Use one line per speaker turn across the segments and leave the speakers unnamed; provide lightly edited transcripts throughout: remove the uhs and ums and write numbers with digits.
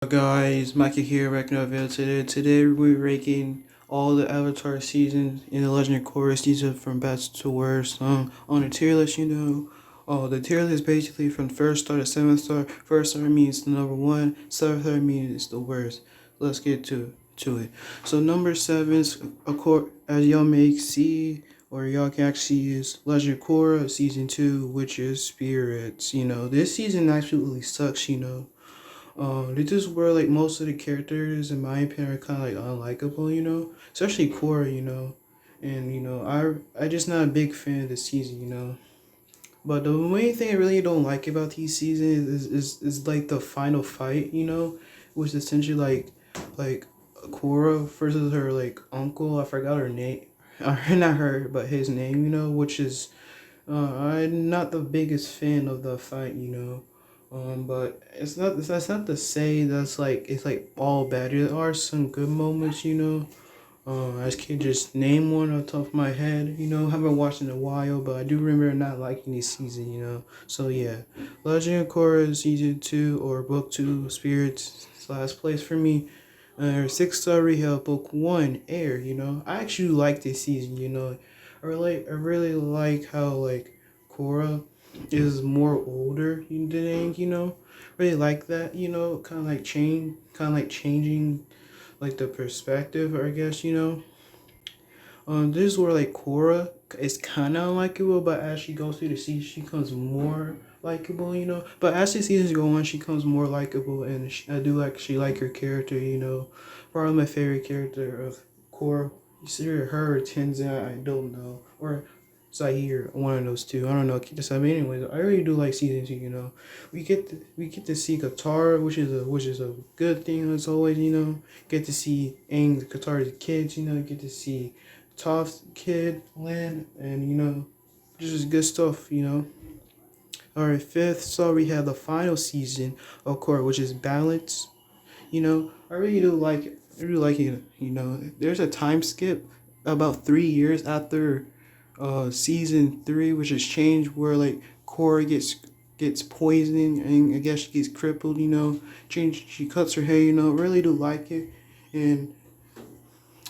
Guys, Mikey here, ranking up video today. We're ranking all the Avatar seasons in the Legend of Korra season from best to worst. On the tier list, the tier list basically from first star to seventh star. First star means the number one. Seventh star means it's the worst. Let's get to it. So number seven is, of course, as y'all may see or y'all can actually see, is Legend of Korra season 2, which is Spirits. This season absolutely sucks. This is where like most of the characters, in my opinion, are kind of like unlikable. Especially Korra. And I just not a big fan of this season. But the main thing I really don't like about these seasons is like the final fight. Which is essentially like Korra versus her like uncle. I forgot her name. Not her, but his name. Which is I'm not the biggest fan of the fight. But that's not to say that's like it's like all bad. There are some good moments. I just can't just name one off the top of my head. Haven't watched in a while, but I do remember not liking this season. So yeah, Legend of Korra season 2 or book 2 Spirits is last place for me. 6 star rehab book 1 air. I actually like this season. I really like how like Korra is more older than Aang. Really like that. Kind of like changing like the perspective, I guess. This is where like Korra is kind of unlikable, but as she goes through the season, she becomes more likable. But as the seasons go on, she becomes more likable, and I do actually like her character. Probably my favorite character of Korra. It's either her or Tenzin, I don't know, or Zahir, one of those two. I don't know. Keep this up. Anyways, I really do like season 2. We get to see Qatar, which is a good thing as always. Get to see Aang, Qatar's kids. Get to see Toph's kid, Lin, and just good stuff. Alright, fifth. So we have the final season of Korra, which is Balance. I really do like it. I really like it. There's a time skip about 3 years after season 3, which has changed, where like Korra gets poisoned and I guess she gets crippled. She cuts her hair. Really do like it. And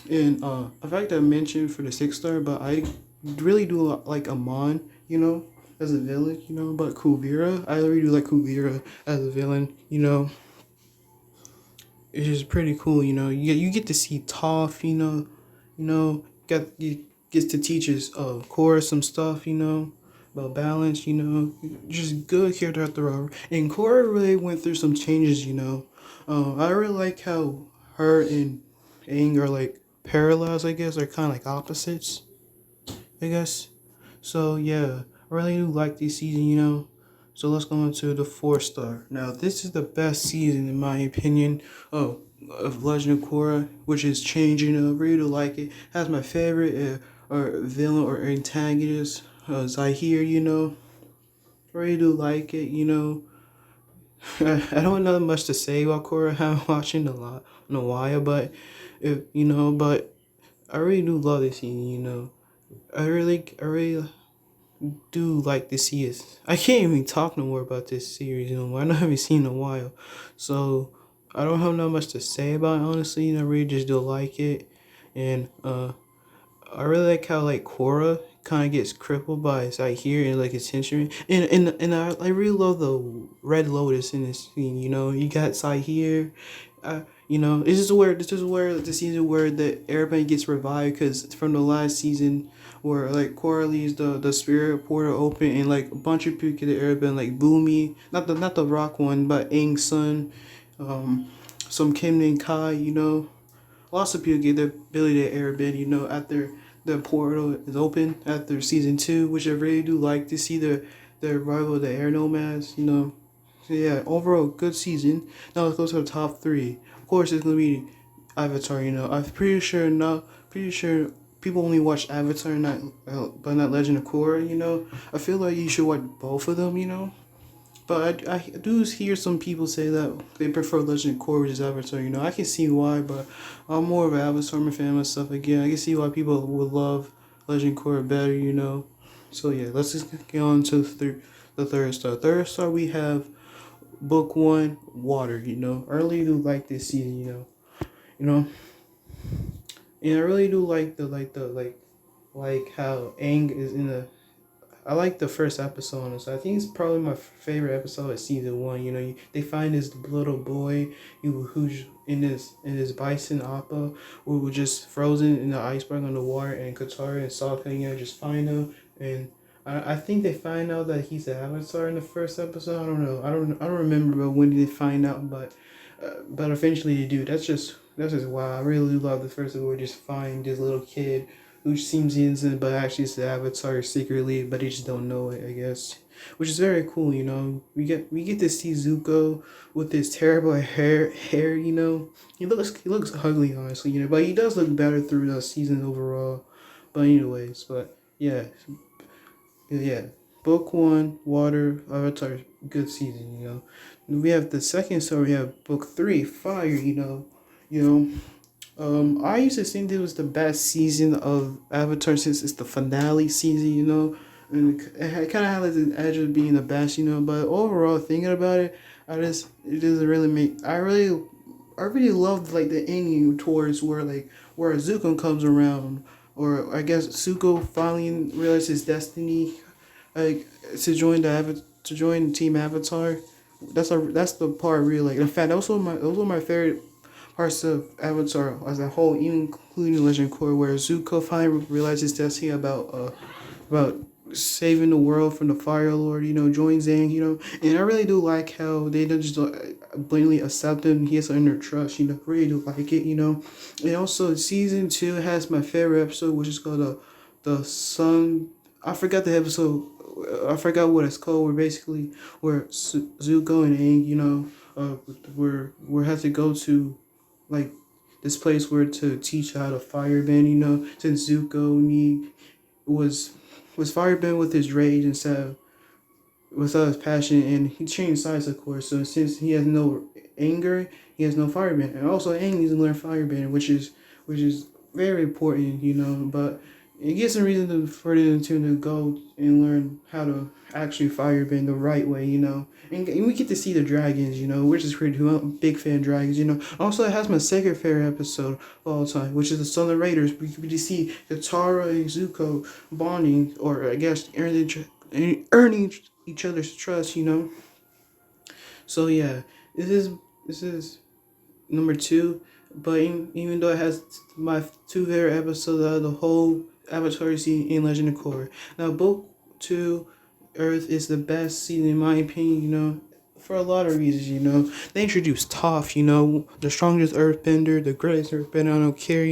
in fact, I mentioned for the 6 star, but I really do like Amon, as a villain, but Kuvira, I really do like Kuvira as a villain. It's just pretty cool. You get to see Toph. You gets to teach us Korra some stuff. About balance. Just good character after all. And Korra really went through some changes. I really like how her and Aang are like parallels. I guess are kind of like opposites. I guess. So yeah, I really do like this season. So let's go into the 4 star. Now this is the best season in my opinion. Of Legend of Korra, which is changing. I really do like it. Has my favorite or villain or antagonist, Zahir. I really do like it. I don't know much to say about Korra. I haven't watched it a lot in a while, but but I really do love this season. I really do like to see it. I can't even talk no more about this series anymore. I haven't seen it in a while, so I don't have not much to say about it, honestly. I really just do like it, and I really like how like Korra kind of gets crippled by Zahir and like his henchman, and I really love the Red Lotus in this scene. You got Zahir. This is where the season where the airbender gets revived, because from the last season where like Korra leaves the spirit portal open and like a bunch of people get the airbend, like Boomy, not the rock one, but Aang's son, some Kim and Kai. Lots of people get the ability to airbend. After the portal is open after season 2, which I really do like to see the arrival of the air nomads. So yeah, overall good season. Now let's go to the top 3. Of course, it's gonna be Avatar. I'm pretty sure people only watch Avatar, not but not Legend of Korra. I feel like you should watch both of them. But I do hear some people say that they prefer Legend of Korra versus Avatar. I can see why, but I'm more of an Avatar fan myself. Again, I can see why people would love Legend of Korra better. So yeah, let's just get on to the third star. Third star, we have Book one, water. I really do like this season. You know, and I really do like like how Aang is in the. I like the first episode, so I think it's probably my favorite episode of season one. They find this little boy who's in his bison appa, who was just frozen in the iceberg on the water, and Katara and Sokka, just find him, and I think they find out that he's the Avatar in the first episode. I don't know. I don't remember, but when did they find out? But eventually they do. That's just wow. I really love the first episode. Just find this little kid who seems innocent, but actually it's the Avatar secretly, but they just don't know it, I guess. Which is very cool. We get to see Zuko with his terrible hair. He looks ugly, honestly. But he does look better through the season overall. But anyways, but yeah. Book one, water, Avatar, good season. We have the second story. We have book three, fire. You know. I used to think this was the best season of Avatar since it's the finale season, and it kind of had like the edge of being the best, But overall, thinking about it, it doesn't really make. I really loved like the ending towards where Zuko comes around, or I guess Zuko finally realizes his destiny, like to join Team Avatar. That's the part I really like. In fact, those were my favorite parts of Avatar as a whole, even including Legend of Korra, where Zuko finally realizes destiny about saving the world from the Fire Lord. Joins Aang. And I really do like how they don't just blatantly accept him. He has to earn their trust. Really do like it. And also season two has my favorite episode, which is called the Sun. I forgot the episode. I forgot what it's called. Where Zuko and Aang, where have to go to like this place where to teach how to firebend, since Zuko was firebend with his rage instead of without his passion, and he changed sides, of course. So since he has no anger, he has no firebend, and also Aang needs to learn firebend, which is very important, But it gives some reason for them to go and learn how to actually firebend the right way, And we get to see the dragons, which is pretty cool. I'm a big fan of dragons, Also, it has my second favorite episode of all time, which is the Southern Raiders. We get to see Katara and Zuko bonding, or I guess earning each other's trust, So yeah, this is number two. But even though it has my two favorite episodes out of the whole Avatar season in Legend of Korra. Now, book two, Earth is the best season in my opinion. For a lot of reasons. They introduced Toph. The strongest Earthbender, the greatest Earthbender. I don't care.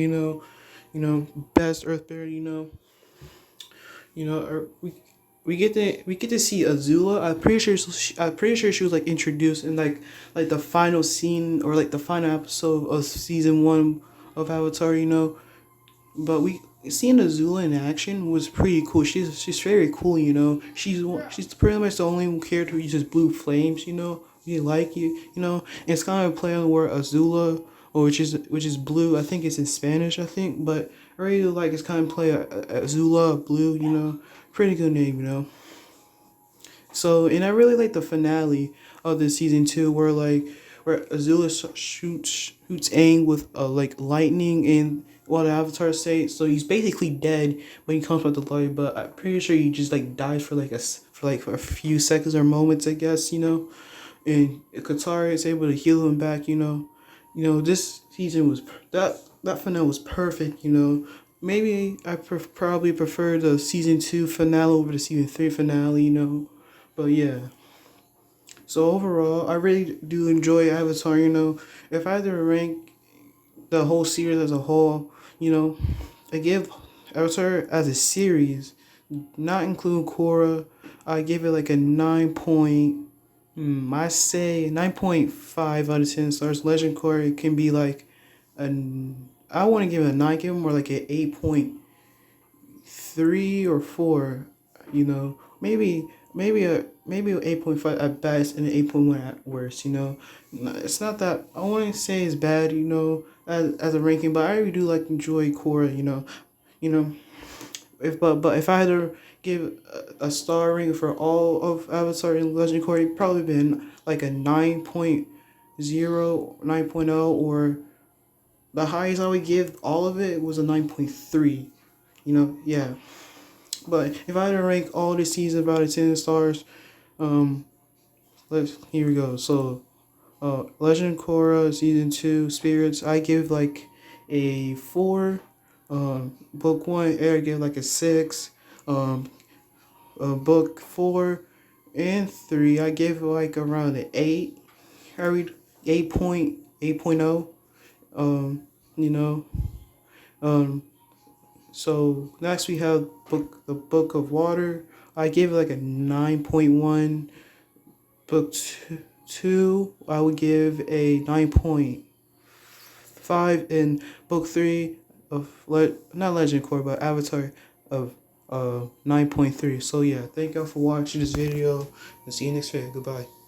Best Earthbender. We get to see Azula. I'm pretty sure she was like introduced in like the final scene, or like the final episode of season one of Avatar. But we seeing Azula in action was pretty cool. She's very cool. She's pretty much the only character who uses blue flames. You like you. And it's kind of a play on the word Azula, or which is blue. I think it's in Spanish. I think, but I really like it's kind of play Azula blue. Pretty good name. So, and I really like the finale of the season two, where Azula shoots Aang with like lightning and what the Avatar say. So he's basically dead when he comes out the light, but I'm pretty sure he just like dies for a few seconds or moments, I guess. And Katara is able to heal him back. This season that finale was perfect. Maybe I probably prefer the season two finale over the season three finale. But yeah. So overall, I really do enjoy Avatar. If I had to rank the whole series as a whole, I give Avatar as a series, not including Korra, I give it like a 9 I say 9.5 out of 10 stars. Legend Korra, it can be like an. I want to give it a 9. Give it more like an 8.3 or 4. Maybe a 8.5 at best and an 8.1 at worst. It's not that I wouldn't say it's bad. As a ranking, but I really do like enjoy Korra. You know but if I had to give a star rating for all of Avatar and Legend of Korra, it'd probably been like a 9.0, 9.0, or the highest I would give all of it was a 9.3. Yeah. But if I had to rank all the seasons out of 10 stars, um, here we go. So, Legend of Korra season 2 Spirits, I give like a 4. Book 1, Eric gave like a 6. Um, Book 4 and 3, I gave it like around an 8. I read 8.0. You know. Um, so next we have the Book of Water. I gave it like a 9.1. Book two, I would give a 9.5, and book 3 of not Legend Core but Avatar of 9.3. So yeah, thank y'all for watching this video and see you next video. Goodbye.